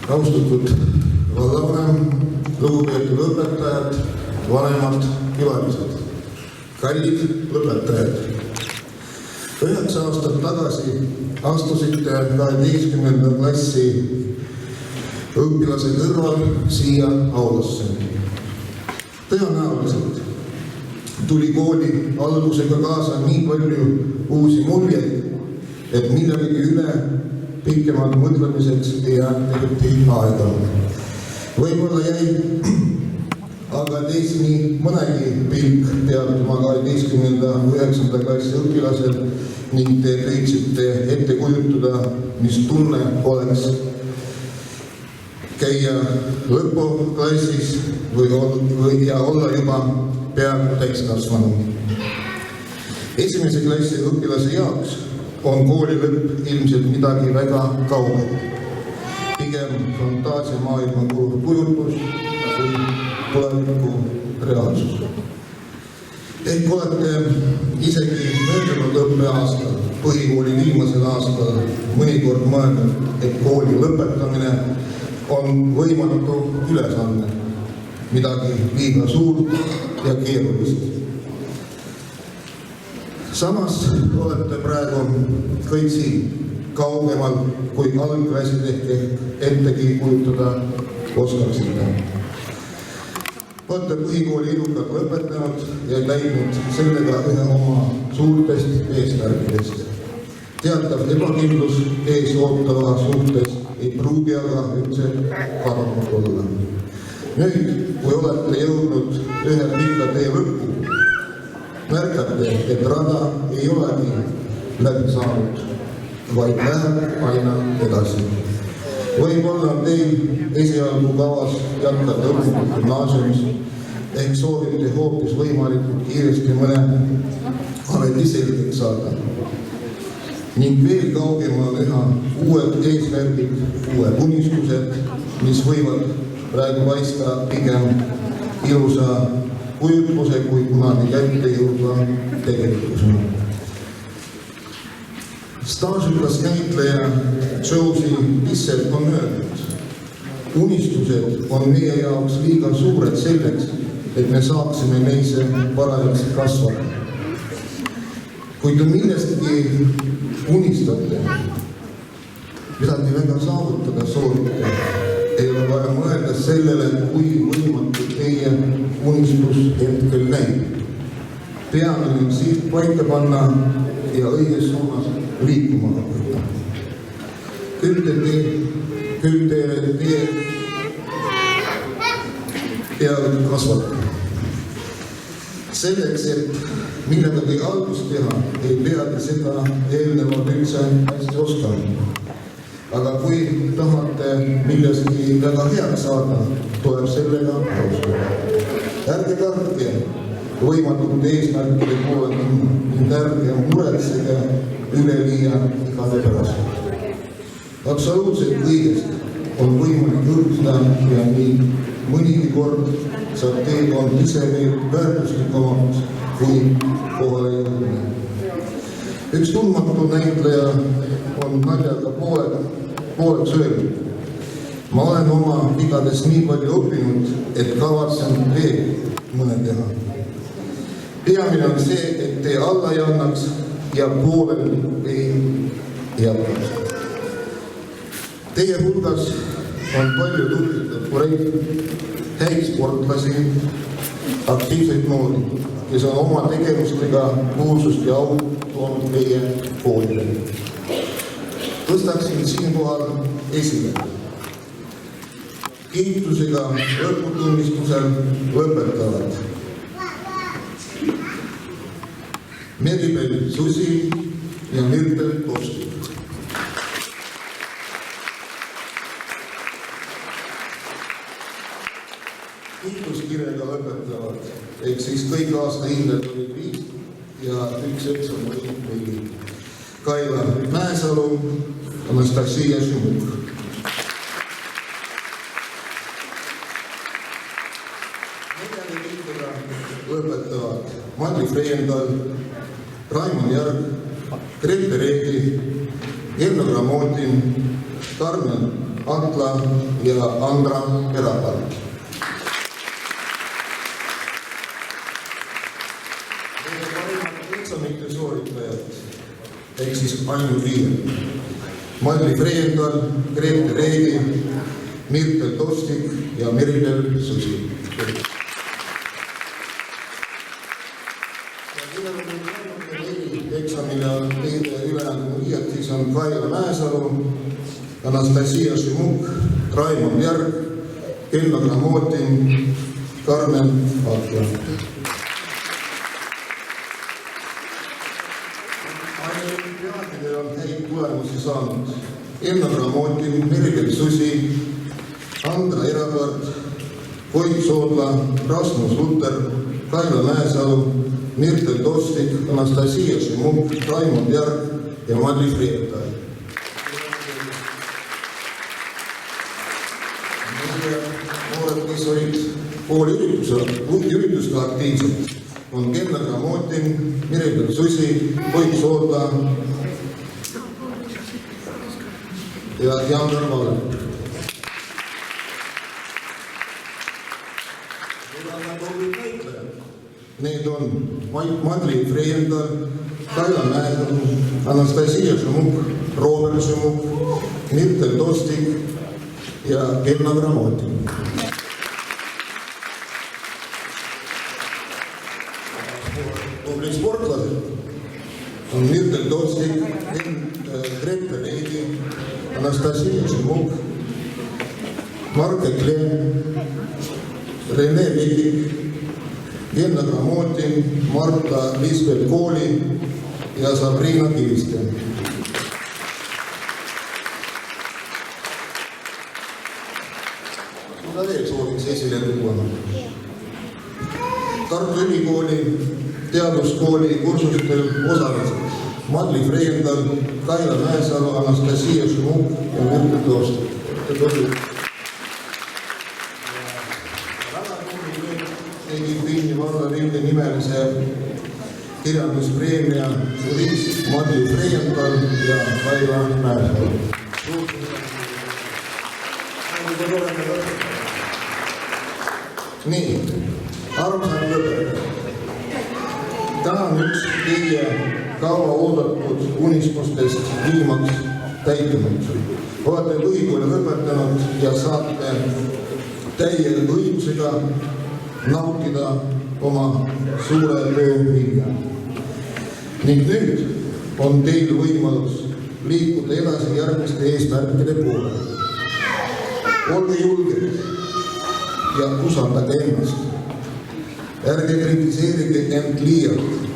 Austatud vallavanem, lugupeetud õpetajad, vanemad külalised, kallid lõpetajad. 9 aastat tagasi astusite 12. klassi õpilase kõrval siia aulasse. Tõenäoliselt tuli kooli algusega kaasa nii palju uusi muljeid, et millegi üle pikemalt mõtlemiseks ei jäänud aega. Võib-olla jäi aga teist nii mõnegi pilk peatuma 12. ja 9. klassi õpilasel ning te püüdsite ette kujutada, mis tunne oleks käia lõpuklassis või olla juba peaaegu täiskasvanu. 1. klassi õpilase jaoks on kooli lõpp ilmselt midagi väga kauget. Pigem fantaasiamaailma kujutlus või tuleviku reaalsus. Ehk olete isegi möödunud õppeaastal, põhikooli viimasel aastal mõnikord mõelnud, et kooli lõpetamine on võimatu ülesanne, midagi liiga suurt ja keerulist. Samas olete praegu kõik siin kaugemal, kui algklassid ehk ettegi kujutada oskaksite. Olete põhikooli edukalt lõpetanud ja läinud sellega ühe oma suurtest eesmärkidest. Teatav ebakindlus ees ootava suhtes ei pruugi aga üldse kadunud olla. Nüüd, kui olete jõudnud ühe pika tee lõppu, märkate, et rada ei olegi läbi saanud, vaid läheb aina edasi. Võib-olla on teil esialgu kavas jätkata õppimist gümnaasiumis, ehk soovite hoopis võimalikult kiiresti mõne ameti selgeks saada. Ning veel kaugemal üha uued eesmärgid, uued unistused, mis võivad praegu paista pigem ilusa kujutluse, kui kunagi kätte jõudva tegelikkusena. Staažikas näitleja Josie Bissell on öelnud, unistused on meie jaoks liiga suured selleks, et me saaksime neisse parajaks kasvada. Kui te millestki unistate, midagi väga saavutada soovite, ei ole vaja mõelda sellele, kui võimatu teie unistus hetkel näib. Peamine on siht paika panna ja õiges suunas liikuma hakata. Küll te peavad kasvata. Selleks, et millegagi algust teha, ei peagi seda eelnevalt üldse hästi oskama. Aga kui tahate millestki väga head saada, tuleb sellega alustada. Ärge kartke võimatute eesmärkide poole ning ärge muretsege üleliia igade pärast. Absoluutselt kõigest on võimalik õppida ja nii mõnigi kord saab teekond ise veel väärtuslikumaks kui kohale jõudmine. Üks tundmatu näitleja on naljaga pooleks öelnud. Ma olen oma vigadest nii palju õppinud, et kavatsen veel mõne teha. Peamine on see, et te alla ei annaks ja poolel ei jätaks. Teie hulgas on palju tublisid häid sportlasi, aktiivseid noori, kes on oma tegevustega kuulsust ja au toonud meie koolile. Tõstaksin siinkohal esile. Kiitusega lõputunnistusel lõpetavad Meribel Susi ja Mirtel Kosti. Kiituskirjaga lõpetavad, ehk siis kõik aasta hinded olid 5 ja üks eksam oli 4. Kaila Mäesalu, Anastasia Šimuk. Neljane kiituga lõpetavad Madli Freiendal, Raimond Järg, Grete Reegi, Jenno Gramotin, Karmen Atla ja Andra Erapalt. Meie parimad eksamite sooritajad, ehk siis ainult 5. Madli Freendal, Grete Reegi, Mirtel Tostik ja Merilel Susi. Eksamile on ülejäänud 5, siis on Kaila Mäesalu, Anastasia Šimuk, Raimond Järg, Kello Gramotin, Karmen Atla. Olümpiaadidel on häid tulemusi saanud Kello Gramotin, Merilel Susi, Andra Erapart, Koit Soodla, Rasmus Lutter, Kaila Mäesalu, Mirtel Tostik, Anastasia Šimuk, Raimond Järg ja Madli Freendal. Meie noored, kes olid kooli ürituste aktiivsed, on Kello Gramotin, Merilel Susi, Koit Soodla ja Jan Valle. Need on Madli Freendal, Kaila Mäesalu, Anastasia Šimuk, Robert Šimuk, Mirtel Tostik ja Kello Gramotin. Tubli sportlased on Mirtel Tostik, Grete Reegi, Anastasia Šimuk, Marke Kleen, Rene Vikik, Kello Gramotin, Marta Lisbeth Kooli ja Sabrina Kiviste. Mida veel sooviks esile tuua? Tartu Ülikooli teaduskooli kursustel osalesid Madli Freendal, Kaila Mäesalu, Anastasia Šimuk ja Mirtel Tostik. Valla Rinne nimelise kirjanduspreemia jurist Madli Freendal ja Kaila Mäesalu. Nii, armsad lõped. Täna on üks teie kaua oodatud unistustest viimaks täitunud. Olete põhikooli lõpetanud ja saate täie õigusega nautida oma suure töö vilja. Ning nüüd on teil võimalus liikuda edasi järgmiste eesmärkide poole. Olge julged ja usaldage ennast. Ärge kritiseerige end liialt,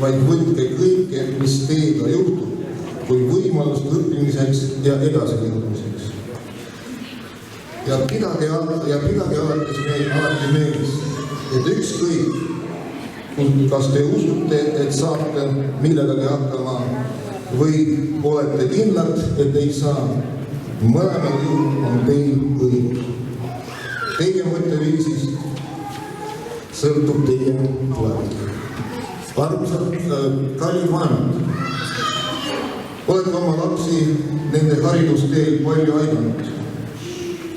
vaid võtke kõike, mis teiega juhtub, kui võimalust õppimiseks ja edasiliikumiseks. Ja pidage alati meeles, et ükskõik, kas te usute, et saate millegagi hakkama või olete kindlad, et ei saa, mõlemal juhul on teil õigus. Teie mõtteviisist sõltub teie tulevik. Armsad kallid vanemad, olete oma lapsi nende haridusteel palju aidanud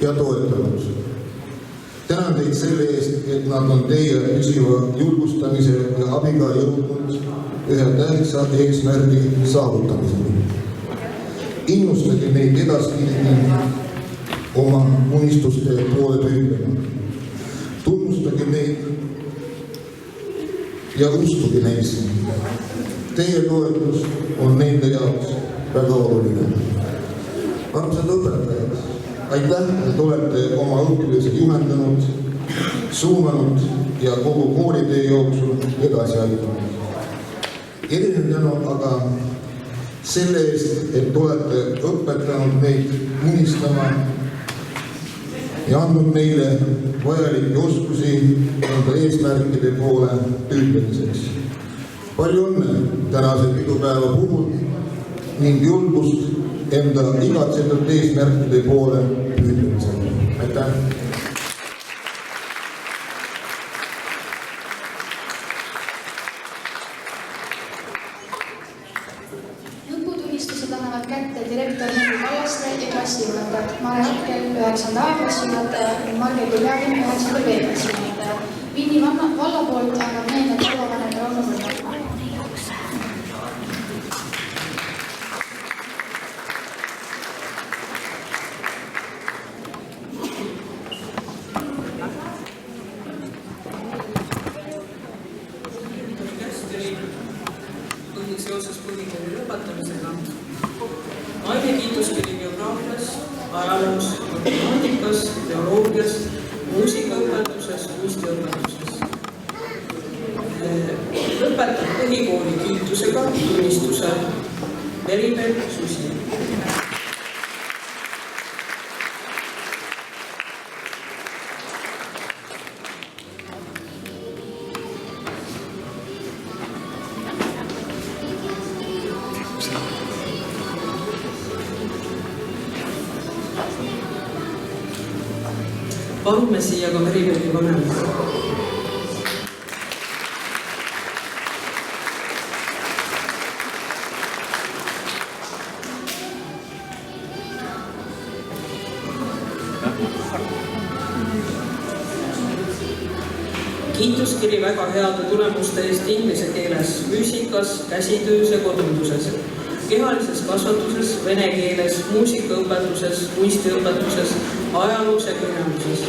ja toetanud. Tänan teid selle eest, et nad on teie püsiva julgustamise ja abiga jõudnud ühe tähtsa eesmärgi saavutamiseni. Innustage neid edaspidi oma unistuste poole püüdlema. Tunnustage neid ja uskuge neisse. Teie toetus on nende jaoks väga oluline. Armsad õpetajad, aitäh, et olete oma õpilasi juhendanud, suunanud ja kogu koolitee jooksul edasi aidanud. Erinev tänu aga selle eest, et olete õpetanud neid unistama ja andnud neile vajalikke oskusi enda eesmärkide poole püüdlemiseks. Palju õnne tänase pidupäeva puhul ning julgust enda igatsetud eesmärkide poole püüdlemisel. Aitäh! Lõputunnistused annavad kätte direktor Neli Kallaste ja klassijuhatajad Mare Atkel, 9. A klassijuhataja ning Marge Kuljavin, 9. B klassijuhataja. Vinni valla poolt annab meelde vallavanem Rauno Põllu. Seoses põhikooli lõpetamisega. Ainekiituskiri geograafias, ajaloos, matemaatikas, teoloogias, muusikaõpetuses, kunstiõpetuses. Lõpetab põhikooli kiitusega tunnistuse Meribel Susi. Palume siia ka Meribeli vanemat. Kiituskiri väga heade tulemuste eest inglise keeles, füüsikas, käsitöös ja kodunduses, kehalises kasvatuses, vene keeles, muusikaõpetuses, kunstiõpetuses, ajaloos ja kirjanduses.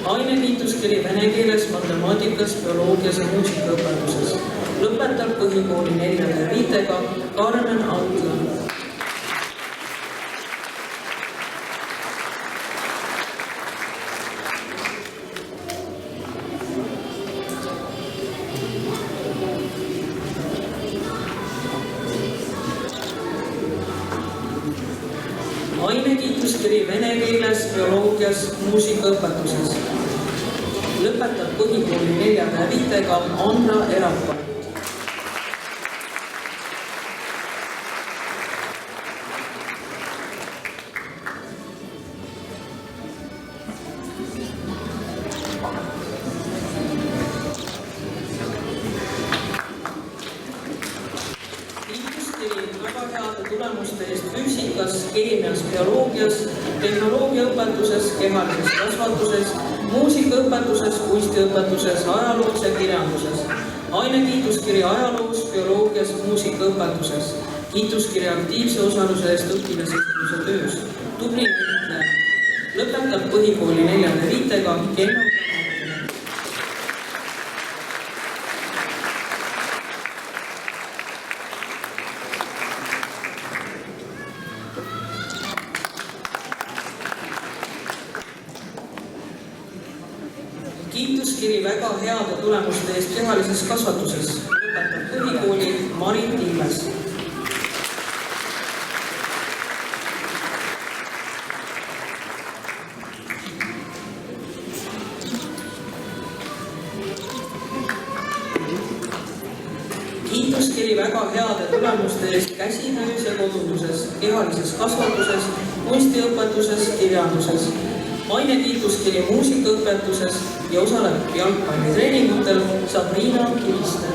Ainekiituskiri vene keeles, matemaatikas, bioloogias ja muusikaõpetuses. Lõpetab põhikooli 4. viitega Karmen Antla. Ainekiituskiri vene keeles, bioloogias, muusikaõpetuses. Lõpetab põhikooli 4. viitega Anna Erapart. Tulemuste eest füüsikas, keemias, bioloogias, tehnoloogiaõpetuses, kehalises kasvatuses, muusikaõpetuses, kunstiõpetuses, ajaloos ja kirjanduses. Ainekiituskiri ajaloos, bioloogias, muusikaõpetuses. Kiituskiri aktiivse osaluse eest õpilasesinduse töös. Tubli näitleja. Lõpetab põhikooli 4. viitega Kenno. Kiituskiri väga heade tulemuste eest kehalises kasvatuses. Lõpetab põhikooli Marit Ilves. Kiituskiri väga heade tulemuste eest käsitöös ja kodunduses, kehalises kasvatuses, kunstiõpetuses, kirjanduses. Ainekiituskiri muusikaõpetuses ja osaleb jalgpallitreeningutel Sabrina Kiriste.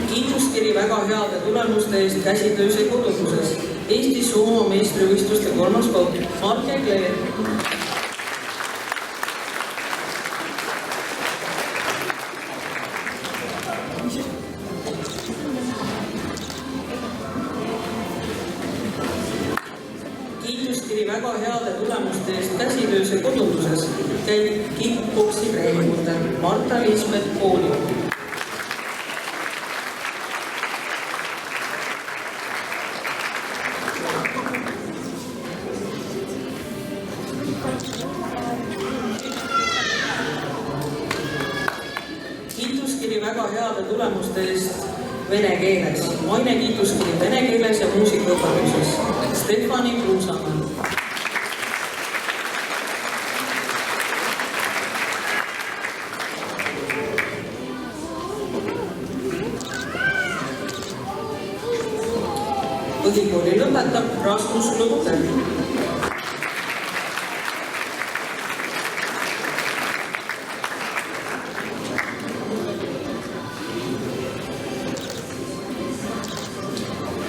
Kiituskiri väga heade tulemuste eest käsitöös ja kodunduses. Eesti sumo meistrivõistluste 3. koht Marke Kleer. Kiituskiri väga heade tulemuste eest käsitöös ja kodunduses. Käib kickboksi treeningutel Marta-Liismet Kooli. Kiituskiri väga heade tulemuste eest vene keeles. Ainekiituskiri vene keeles ja muusikaõpetuses. Stefani Kruusamäe. Põhikooli lõpetab Rasmus Lutter.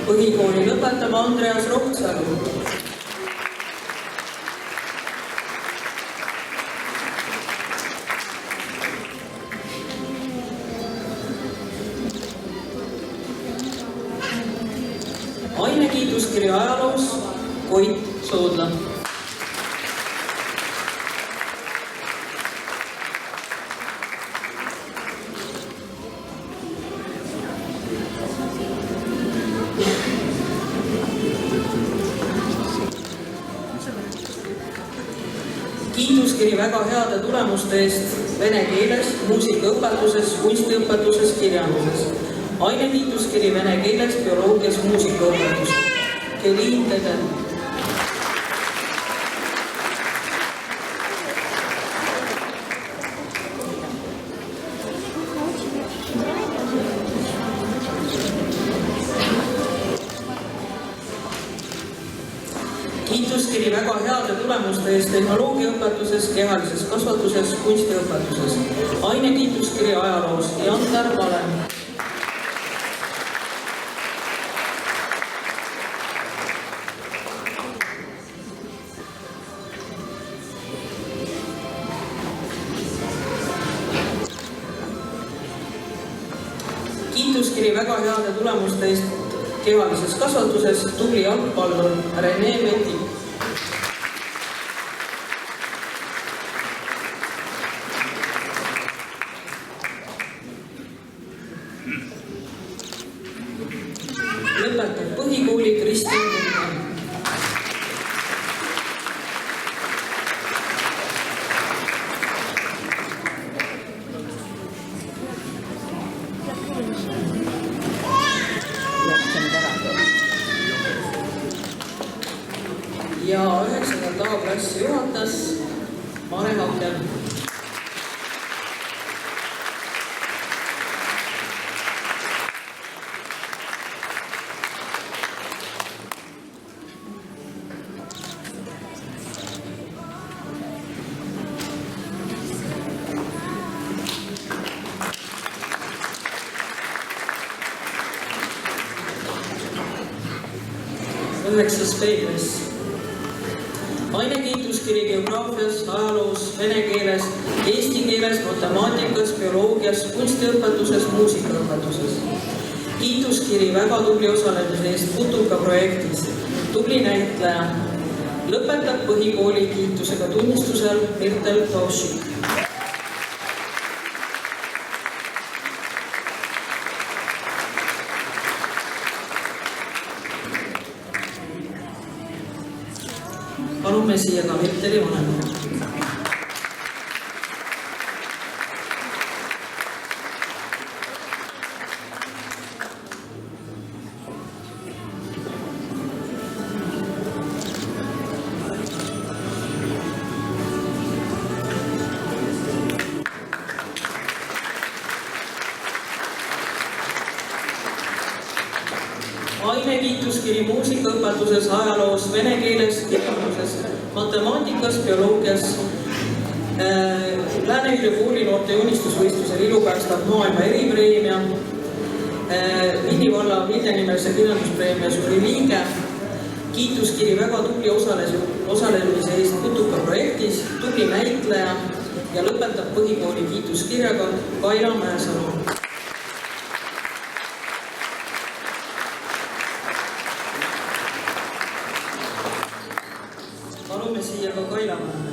Põhikooli lõpetab Andreas Rohtsalu. Ainekiituskiri ajaloos Koit Soodla. Kiituskiri väga heade tulemuste eest vene keeles, muusikaõpetuses, kunstiõpetuses, kirjanduses. Ainekiituskiri vene keeles, bioloogias, muusikaõpetus. Keliin Tede. Kiituskiri väga heade tulemuste eest tehnoloogiaõpetuses, kehalises kasvatuses, kunstiõpetuses. Ainekiituskiri ajaloos Jantar Valem. Kiituskiri väga heade tulemuste eest kehalises kasvatuses tubli jalgpallur Rene Veti. Lõpetab põhikooli Kristin Kuhn. Ja 9. A-klassi juhatas Mare Hakel. Üheksas Peetris. Ainekiituskiri geograafias, ajaloos, vene keeles, eesti keeles, matemaatikas, bioloogias, kunstiõpetuses, muusikaõpetuses. Kiituskiri väga tubli osalemise eest Putuka projektis. Tubli näitleja. Lõpetab põhikooli kiitusega tunnistusel Mirtel Taušik. Palume siia ka Mirteli vanemad. Ainekiituskiri muusikaõpetuses, ajaloos, vene keeles, kirjanduses, matemaatikas, bioloogias. Lääne-Viru kooli noorte joonistusvõistlusel ilu päästab maailma eripreemia. Vinni valla Viljanimelse kirjanduspreemia suuri liige. Kiituskiri väga tubli osalemise eest Putuka projektis, tubli näitleja ja lõpetab põhikooli kiituskirjaga Kaila Mäesalu. Palume siia ka Kaila Mäe.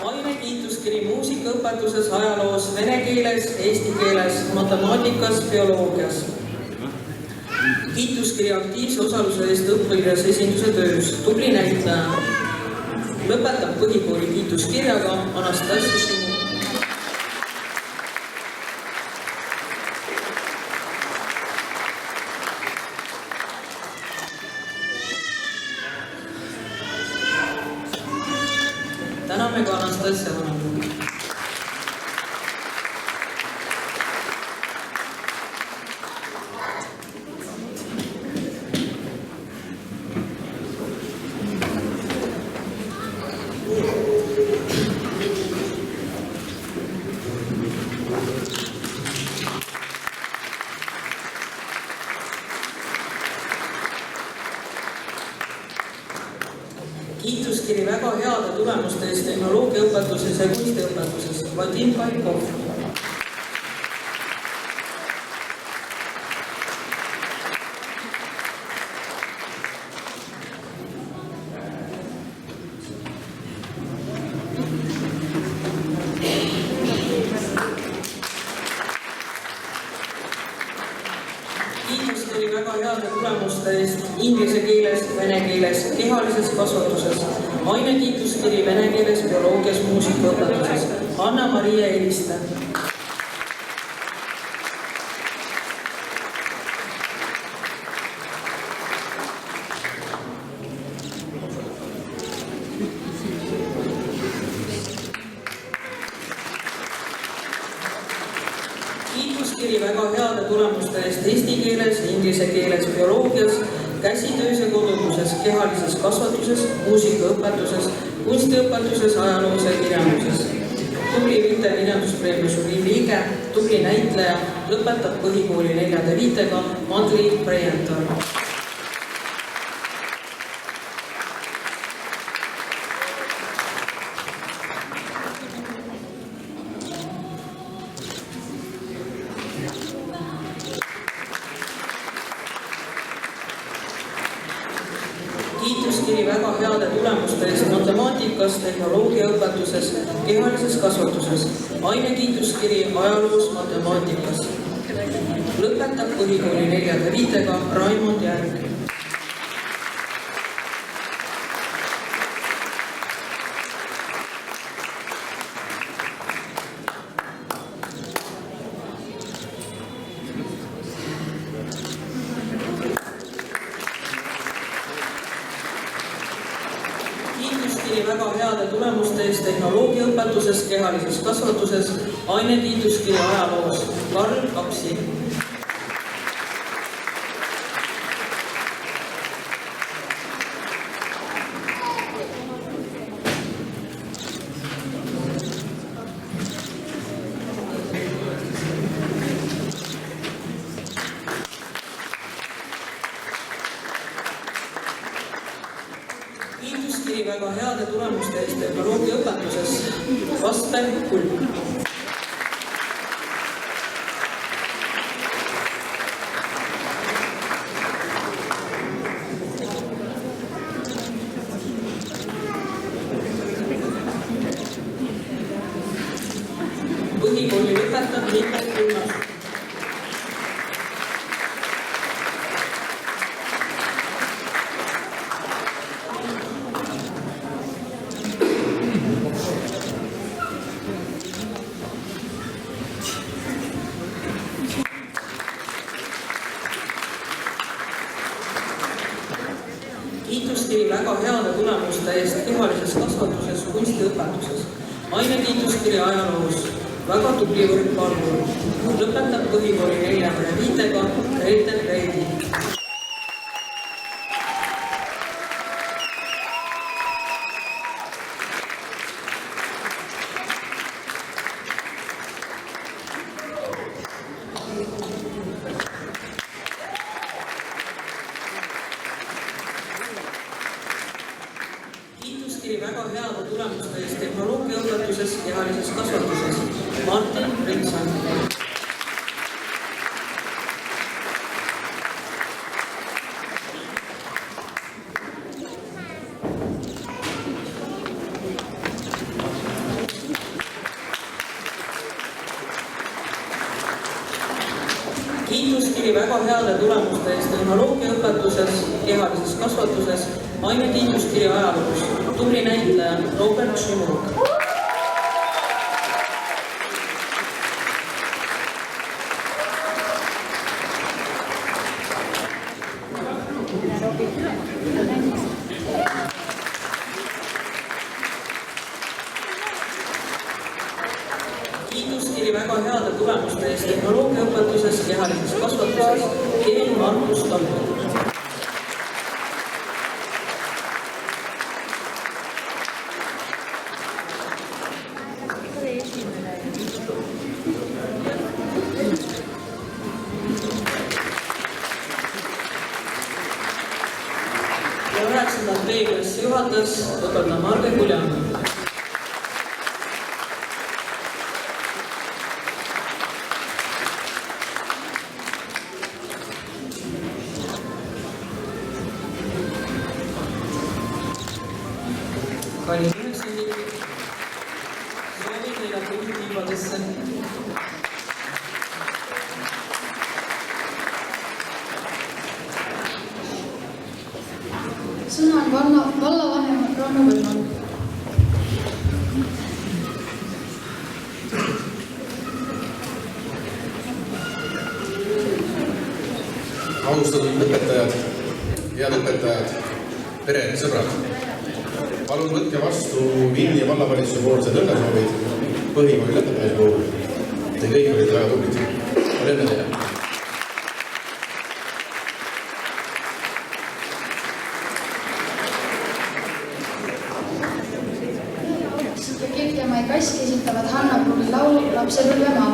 Ainekiituskiri muusikaõpetuses, ajaloos, vene keeles, eesti keeles, matemaatikas, bioloogias. Kiituskiri aktiivse osaluse eest õppekirjas esinduse töös. Tubli näitleja. lõpetab põhikooli kiituskirjaga Anastassia Šimu. Täname ka Anastassia vanaema. Kiituskiri väga heade tulemuste eest tehnoloogiaõpetuses ja kunstiõpetuses Vadim Paikov. Kiituskiri väga heade tulemuste eest inglise keeles, vene keeles, kehalises kasvatuses, ainekiituskiri vene keeles, bioloogias, muusikaõpetuses Anna-Maria Eliste. Kiituskiri väga heade tulemuste eest eesti keeles, inglise keeles, bioloogias, käsitöös ja kodunduses, kehalises kasvatuses, muusikaõpetuses, kunstiõpetuses, ajaloos ja kirjanduses. Tubli Vite kirjanduspreemia žürii liige, tubli näitleja, lõpetab põhikooli 4. viitega Madli Breienthal. Kiituskiri väga heade tulemuste eest matemaatikas, tehnoloogiaõpetuses, kehalises kasvatuses, ainekiituskiri ajaloos, matemaatikas. Lõpetab põhikooli 4. viitega Raimond Järg. Kiituskiri väga heade tulemuste eest tehnoloogiaõpetuses, kehalises kasvatuses, ainekiituskiri ajaloos Karl Kapsi. Kiituskiri väga heade tulemuste eest tehnoloogiaõpetuses Vasper Kulp. Põhikooli lõpetab Mikkel Kulmas. Kiituskiri väga heade tulemuste eest kehalises kasvatuses, kunstiõpetuses, ainekiituskiri ajaloos, väga tubli võrkpallur, lõpetab põhikooli 4. viitega Reeter Reidi. Väga heade tulemuste eest tehnoloogiaõpetuses, kehalises kasvatuses Martin Ritsan. Kiituskiri väga heade tulemuste eest tehnoloogiaõpetuses, kehalises kasvatuses, ainekiituskiri ajaloos tubli näitleja Robert Šimuk. Kiiduskiri väga heade tulemuste eest tehnoloogiaõpetuses, kehalises kasvatuses Kevin Markus Talve. Ja 9. B-klassi juhatas õpetaja Marge Kuljan. Kallis üheksandik, soovin teile põhitiibadesse. Sõna on vallavanem Rauno Võlman. Austatud õpetajad, head õpetajad, pered, sõbrad. Palun võtke vastu Vinni vallavalitsuse poolsed õnnesoovid põhikooli lõpetamise puhul. Te kõik olite väga tublid. Palju õnne teile. Ja Kirjamaai Kask esitavad Hanna Pruuli laulu Lapsepõlve maa.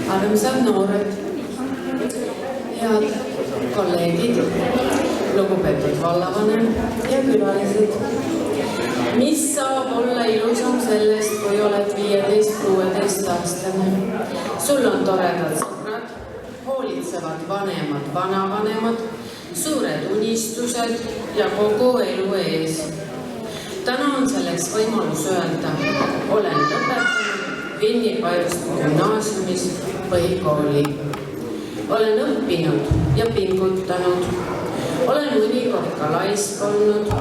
Armsad noored, head kolleegid, lugupeetud vallavanem ja külalised. Mis saab olla ilusam sellest, kui oled 15-16-aastane? Sul on toredad sõbrad, hoolitsevad vanemad, vanavanemad, suured unistused ja kogu elu ees. Täna on selleks võimalus öelda, olen lõpetanud Vinni Pajuste gümnaasiumis põhikooli. Olen õppinud ja pingutanud. Olen mõnikord ka laisk olnud.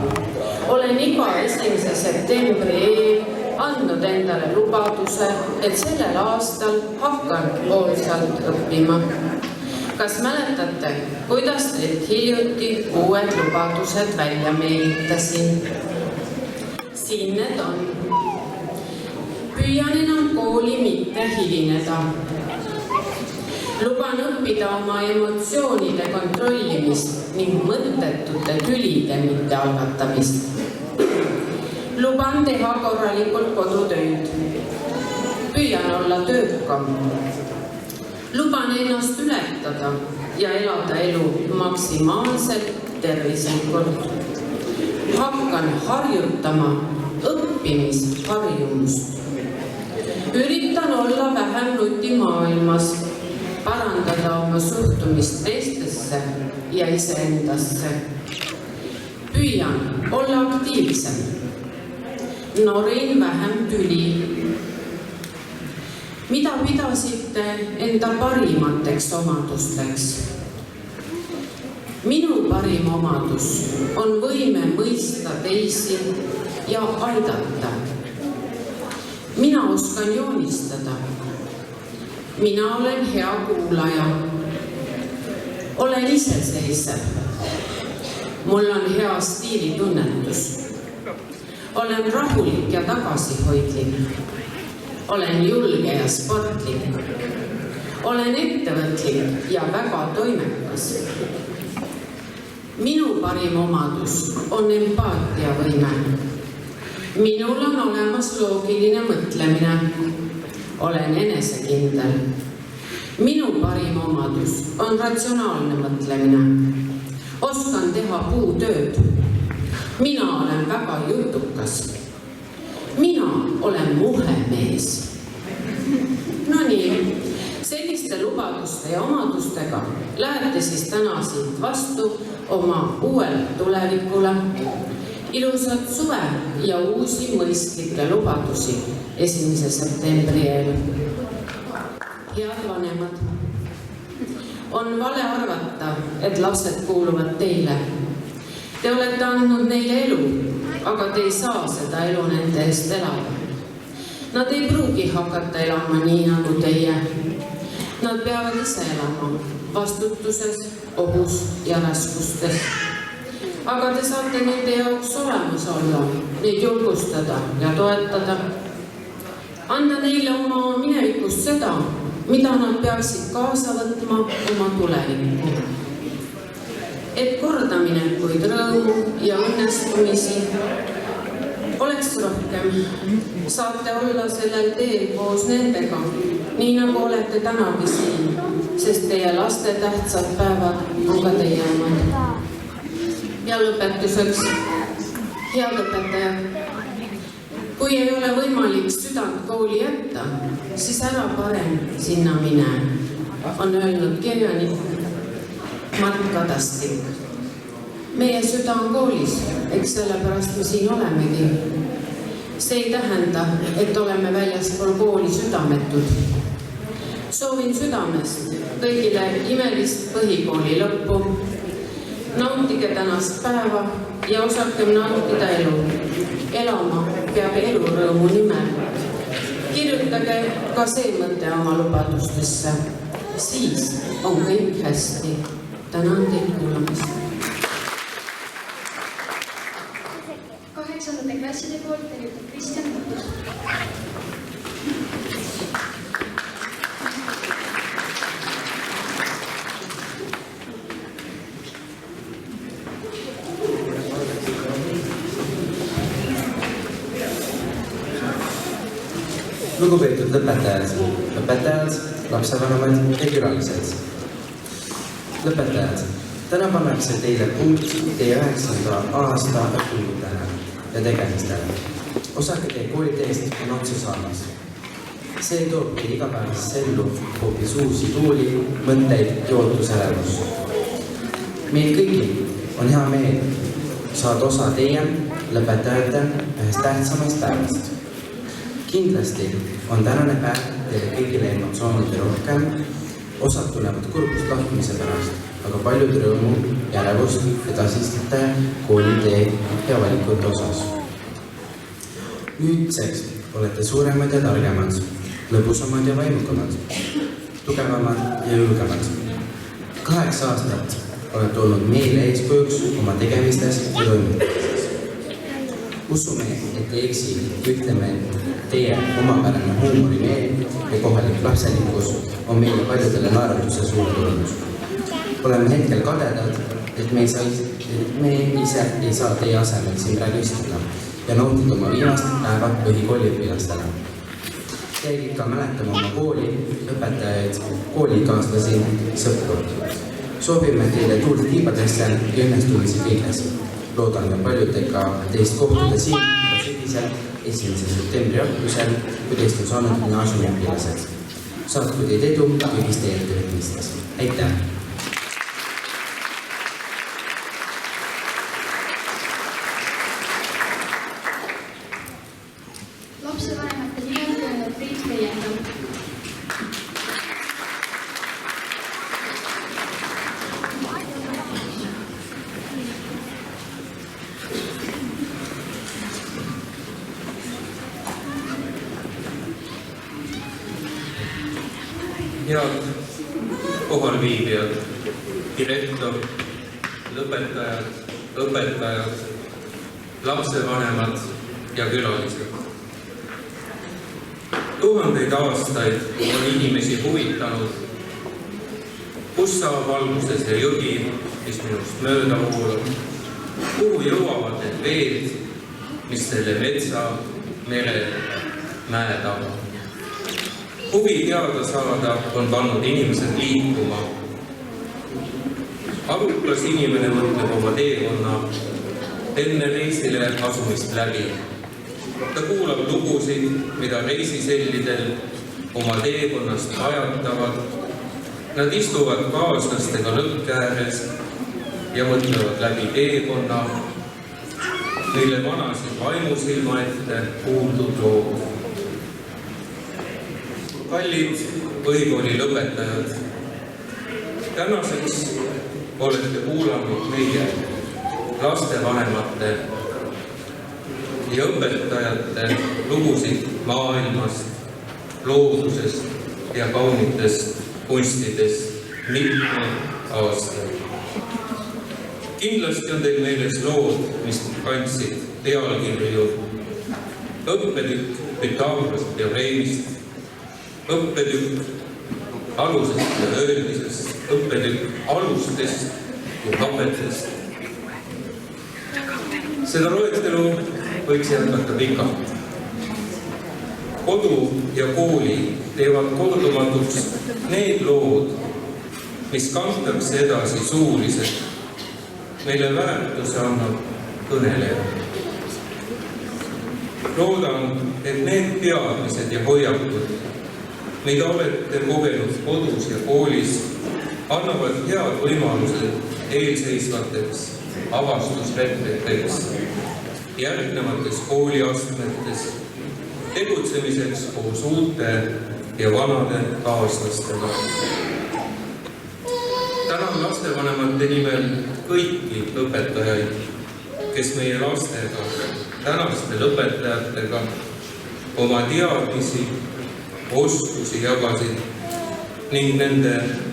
Olen iga 1. septembri eel andnud endale lubaduse, et sellel aastal hakkan hoolsalt õppima. Kas mäletate, kuidas teilt hiljuti uued lubadused välja meelitasin? Siin need on. Püüan enam kooli mitte hilineda. Luban õppida oma emotsioonide kontrollimist ning mõttetute tülide mitte algatamist. Luban teha korralikult kodutööd. Püüan olla töökam. Luban ennast ületada ja elada elu maksimaalselt tervislikult. Hakkan harjutama õppimisharjumust. Üritan olla vähem nutimaailmas, parandada oma suhtumist teistesse ja iseendasse. Püüan olla aktiivsem. Norin vähem tüli. Mida pidasite enda parimateks omadusteks? Minu parim omadus on võime mõista teisi ja aidata. Mina oskan joonistada. Mina olen hea kuulaja. Olen iseseisev. Mul on hea stiilitunnetus. Olen rahulik ja tagasihoidlik. Olen julge ja sportlik. Olen ettevõtlik ja väga toimekas. Minu parim omadus on empaatiavõime. Minul on olemas loogiline mõtlemine. Olen enesekindel. Minu parim omadus on ratsionaalne mõtlemine. Oskan teha puutööd. Mina olen väga jutukas. Mina olen muhemees. No nii, selliste lubaduste ja omadustega lähete siis täna siit vastu oma uuele tulevikule. Ilusat suve ja uusi mõistlikke lubadusi 1. septembri eel. Head vanemad, on vale arvata, et lapsed kuuluvad teile. Te olete andnud neile elu, aga te ei saa seda elu nende eest elada. Nad ei pruugi hakata elama nii nagu teie. Nad peavad ise elama vastutuses, ohus ja raskustes. Aga te saate nende jaoks olemas olla, neid julgustada ja toetada. Anda neile oma minevikust seda, mida nad peaksid kaasa võtma oma tulevikku. Et kordaminekuid, rõõmu ja õnnestumisi oleks rohkem. Saate olla sellel teel koos nendega, nii nagu olete tänagi siin, sest teie laste tähtsad päevad on ka teie omad. Ja lõpetuseks, head õpetajad, kui ei ole võimalik südant kooli jätta, siis ära parem sinna mine, on öelnud kirjanik Mart Kadastik. Meie süda on koolis, eks sellepärast me siin olemegi. See ei tähenda, et oleme väljaspool kooli südametud. Soovin südamest kõigile imelist põhikooli lõppu. Nautige tänast päeva ja osakem nautida elu. Elama peab elurõõmu nimel. Kirjutage ka see mõte oma lubadustesse. Siis on kõik hästi. Tänan teid kuulamast. 8. klasside poolt tervitab Kristjan Mõttus. Lugupeetud õpetajad, lapsevanemad ja külalised. Lõpetajad, täna pannakse teile punkt teie 9. aasta õppimutele ja tegemistele. Osake teie kooliteest on otsa saamas. See toob teie igapäevasesse ellu hoopis uusi tuuli, mõtteid ja ootuselevust. Meil kõigil on hea meel saada osa teie lõpetajate ühest tähtsamast päevast. Kindlasti on tänane päev teile kõigile emotsioonide rohkem, osad tunnevad kurbust lahkumise pärast, aga paljud rõõmu ja ärevust edasiste koolitee ja valikute osas. Nüüdseks olete suuremad ja targemad, lõbusamad ja vaimukamad, tugevamad ja julgemad. 8 aastat olete olnud meile eeskujuks oma tegemistes ja toimumistes. Usume, et ei eksi, ütleme, et teie omapärane huumorimeel ja kohalik lapselikkus on meile paljudele naeratuse suure tulemus. Oleme hetkel kadedad, et me ise ei saa teie asemel siin praegu istuda ja nautida oma viimast päeva põhikooliõpilastele. Teie ikka mäletame oma kooli, õpetajaid, koolikaaslasi, sõpru. Soovime teile tuult tiibadesse ja õnnestumisi kõiges. Loodame paljudega teist kohtuda siin sügisel 1. septembri õppusel, kui teist on saanud gümnaasiumiõpilased. Saatku teid edu kõigis teie ettevõtmistes. Aitäh! Lapsevanemate nimel kõneleb Priit Leiendal. Head kohalviibijad, direktor, lõpetajad, õpetajad, lapsevanemad ja külalised. Tuhandeid aastaid on inimesi huvitanud, kus saab alguse see jõgi, mis minust mööda voolab, kuhu jõuavad need veed, mis selle metsa, mere, mäe taga. Huvi teada saada on pannud inimesed liikuma. Arukas inimene mõtleb oma teekonna enne reisile asumist läbi. Ta kuulab lugusid, mida reisisellidel oma teekonnast ajatavad. Nad istuvad kaaslastega lõkke ääres ja mõtlevad läbi teekonna, mille vanasid vaimusilma ette kuuldud lood. Kallid põhikooli lõpetajad, tänaseks olete kuulanud meie lastevanemate ja õpetajate lugusid maailmast, loodusest ja kaunitest kunstidest mitme aastaid. Kindlasti on teil meeles lood, mis kandsid pealkirju õppetükk Pythagorase teoreemist, õppetükk alusest ja öeldisest, õppetükk alustest ja kapetest. Seda loetelu võiks jätkata pikalt. Kodu ja kooli teevad kordumatuks need lood, mis kantakse edasi suuliselt, meile väärtuse annab kõneleja. Loodan, et need teadmised ja hoiakud, mida olete kogenud kodus ja koolis, annavad head võimalused eelseisvateks avastusretteteks, järgnevates kooliastmetes, tegutsemiseks koos uute ja vanade kaaslastega. Tänan lastevanemate nimel kõiki õpetajaid, kes meie lastega, tänaste õpetajatega oma teadmisi, oskusi jagasid ning nende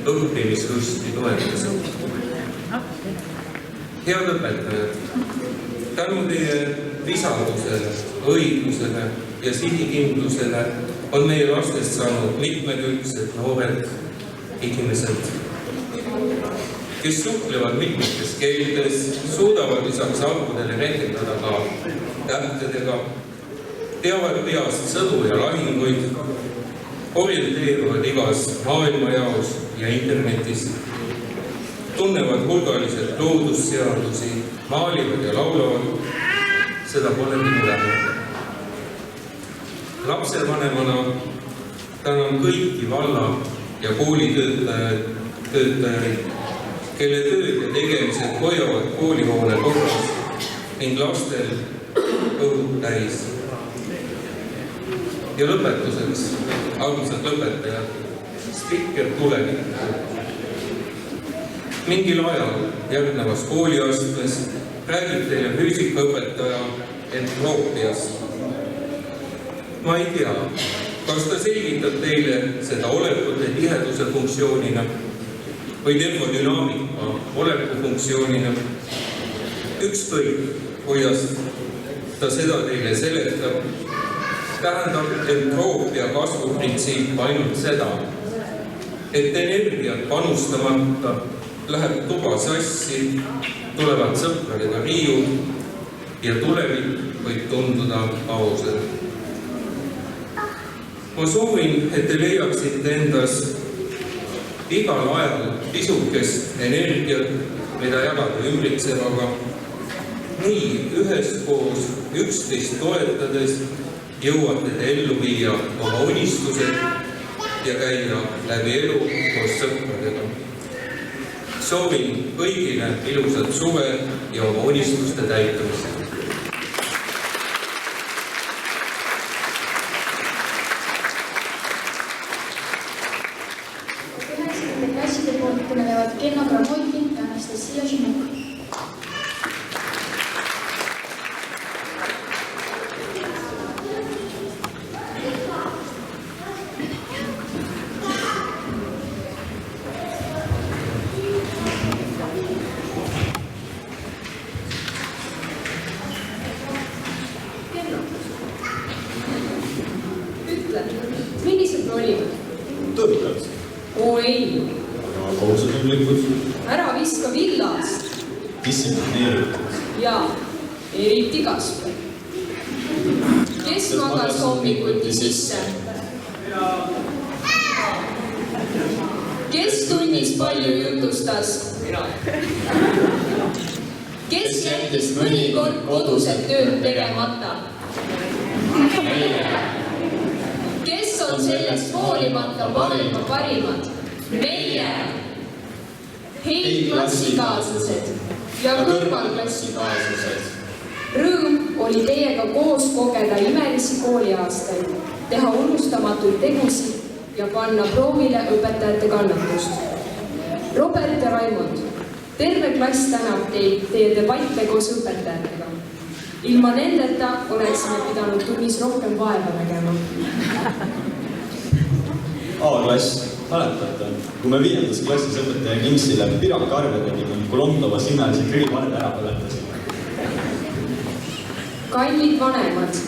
õppimislüsti toetasid. Head õpetajad, tänu teie visadusele, õigusele ja sihikindlusele on meie lastest saanud mitmekülgsed noored inimesed, kes suhtlevad mitmetes keeltes, suudavad lisaks arvudele rehkendada ka tähtedega, teavad peast sõdu ja lahinguid, orienteeruvad igas maailmajaos ja internetis, tunnevad hulgaliselt loodusseadusi, maalivad ja laulavad, seda pole nii vähe. Lapsevanemana tänan kõiki valla- ja koolitöötajaid, kelle tööd ja tegemised hoiavad koolihoone korras ning lastel õhud täis. Ja lõpetuseks, armsad lõpetajad, spikker tulevikku. Mingil ajal järgnevas kooliastmes räägib teile füüsikaõpetaja entroopiast. Ma ei tea, kas ta selgitab teile seda olekute tiheduse funktsioonina või termodünaamika oleku funktsioonina. Ükskõik, kuidas ta seda teile seletab, tähendab entroopia kasvuprintsiip ainult seda, et energiat panustamata läheb tuba sassi, tulevad sõpradega riiud ja tulevik võib tunduda kaosel. Ma soovin, et te leiaksite endas igal ajal pisukest energiat, mida jagada ümbritsevaga. Nii üheskoos üksteist toetades jõuate te ellu viia oma unistused ja käia läbi elu koos sõpradega. Soovin kõigile ilusat suve ja oma unistuste täitumist. Klasside poolt kõnelevad Kenno Gramoikin ja Anastasia Žimuk. Millised olid? Tõrkad. Oo ei. Ja kohusetundlikud. Ära viska villast. Distsiplineeritud. Ja eriti Kasper. Kes magas hommikuti sisse? Kes tunnis palju jutustas? Kes jättis mõnikord kodused tööd tegemata? Kes on sellest hoolimata parimad? Meie! Heit klassikaaslased ja kõrvalklassikaaslased. Rõõm oli teiega koos kogeda imelisi kooliaastaid, teha unustamatuid tegusid ja panna proovile õpetajate kannatust. Robert ja Raimond, terve klass tänab teid teie debatte koos õpetajatega. Ilma nendeta oleksime pidanud tunnis rohkem vaeva nägema. A-klass, mäletate, kui me 5. klassis õpetaja Kingsile pirakarve tegime, Kolomtovas imelisi grillvarde ära põletasime. Kallid vanemad.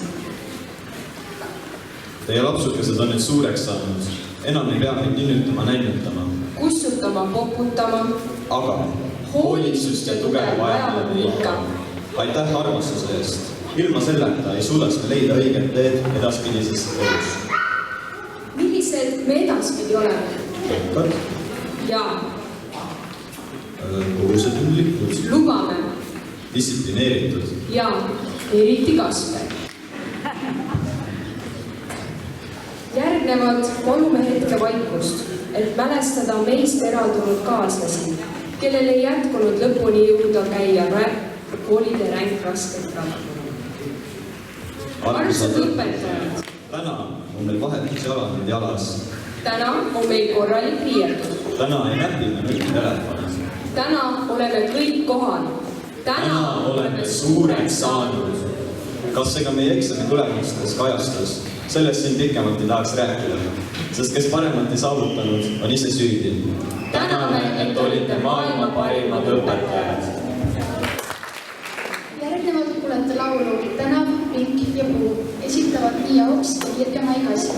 Teie lapsukesed on nüüd suureks saanud. Enam ei pea meid ninnutama, näinutama. Kussutama, poputama. Aga hoolitsust ja tuge vajame me ikka. Aitäh armastuse eest. Ilma selleta ei suudaks me leida õiget teed edaspidises elus. Millised me edaspidi oleme? Tõrkad. Ja Kohusetundlikud. lubame. Distsiplineeritud. Ja eriti Kasper. Järgnevad palume hetke vaikust, et mälestada meist eradunud kaaslasi, kellel ei jätkunud lõpuni jõuda käia koolide ränk rasket rada. Armsad õpetajad. Täna on meil vahetus jalanenud jalas. Täna on meil korralik riietud. Täna ei näpi me nüüd telefonis. Täna oleme kõik kohal. Täna oleme suureks saanud. Kas see ka meie eksami tulemustes kajastus? Sellest siin pikemalt ei tahaks rääkida, sest kes paremat ei saavutanud, on ise süüdi. Täname, et olite maailma parimad õpetajad. Järgnevalt kuulete laulu Tänav, Pink ja Puu. Esitavad Miia Oks ja Mai Kassi.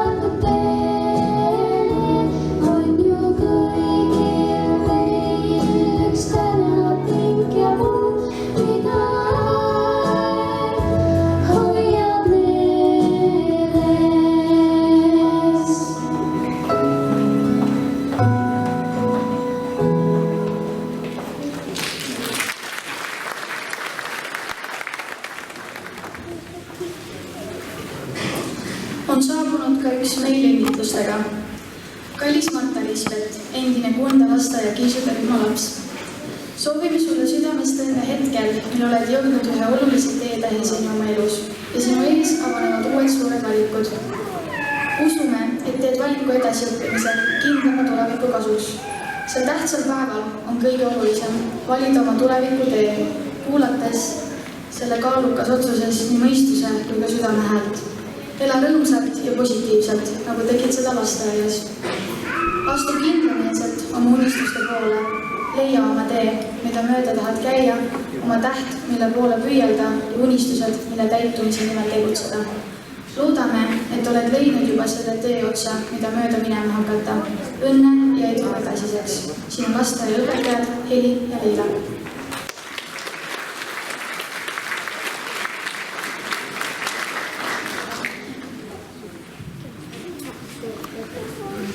saatnud teele, on ju kõigil meil üks tänating ja muu, mida aeg hoiab meeles. On saabunud ka üks meil õnnitlustega. Kallis Marta-Liisbet, endine Kunda lasteaia Kiisude rühmalaps. Soovime sulle südamest õnne hetkel, mil oled jõudnud ühe olulise teetähiseni oma elus ja sinu ees avanevad uued suured valikud. Usume, et teed valiku edasiõppimisel kindlama tuleviku kasuks. Sel tähtsal päeval on kõige olulisem valida oma tuleviku tee, kuulates selle kaalukas otsuses nii mõistuse kui ka südame häält. Ela rõõmsalt ja positiivselt, nagu tegid seda lasteaias. Astu kindlameelselt oma unistuste poole, leia oma tee, mida mööda tahad käia, oma täht, mille poole püüelda ja unistused, mille täitumise nimel tegutseda. Loodame, et oled leidnud juba selle tee otsa, mida mööda minema hakata. Õnne ja edu edasiseks. Sinu lasteaia õpetajad Heli ja Leila.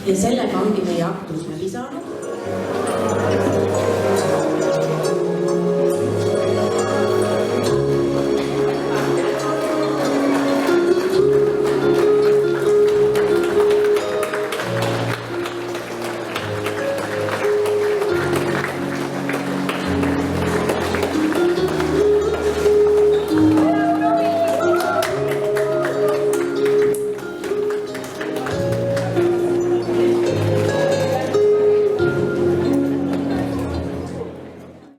Ja sellega ongi meie aktus läbi saanud.